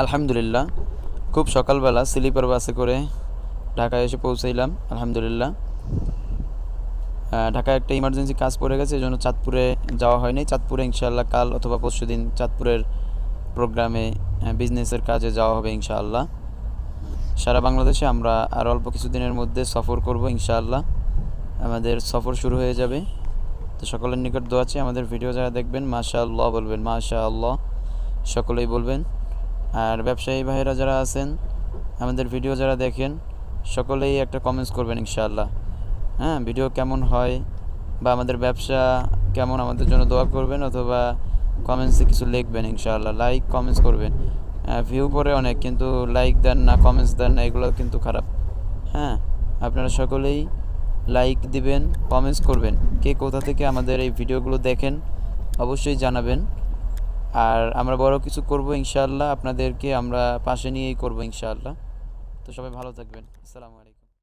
আলহামদুলিল্লাহ, খুব সকালবেলা স্লিপার বাসে করে ঢাকায় এসে পৌঁছাইলাম। আলহামদুলিল্লাহ, ঢাকায় একটা ইমার্জেন্সি কাজ পড়ে গেছে, এই জন্য চাঁদপুরে যাওয়া হয়নি। চাঁদপুরে ইনশাআল্লাহ কাল অথবা পরশুদিন চাঁদপুরের প্রোগ্রামে বিজনেসের কাজে যাওয়া হবে ইনশাআল্লাহ। সারা বাংলাদেশে আমরা আর অল্প কিছুদিনের মধ্যে সফর করব ইনশাআল্লাহ। আমাদের সফর শুরু হয়ে যাবে। তো সকলের নিকট দোয়া চাই, আমাদের ভিডিও যারা দেখবেন মাশাআল্লাহ বলবেন, মাশাআল্লাহ সকলেই বলবেন। আর ব্যবসায়ী ভাইয়েরা যারা আছেন, আমাদের ভিডিও যারা দেখেন, সকলেই একটা কমেন্টস করবেন ইনশাআল্লাহ। হ্যাঁ, ভিডিও কেমন হয় বা আমাদের ব্যবসা কেমন, আমাদের জন্য দোয়া করবেন অথবা কমেন্টসে কিছু লিখবেন ইনশাআল্লাহ। লাইক কমেন্টস করবেন। ভিউ পড়ে অনেক, কিন্তু লাইক দেন না, কমেন্টস দেন না, এগুলো কিন্তু খারাপ। হ্যাঁ, আপনারা সকলেই লাইক দিবেন, কমেন্টস করবেন। কে কোথা থেকে আমাদের এই ভিডিওগুলো দেখেন অবশ্যই জানাবেন। আর আমরা বড় কিছু করব ইনশাআল্লাহ, আপনাদেরকে আমরা পাশে নিয়েই করব ইনশাআল্লাহ। তো সবাই ভালো থাকবেন। আসসালামু আলাইকুম।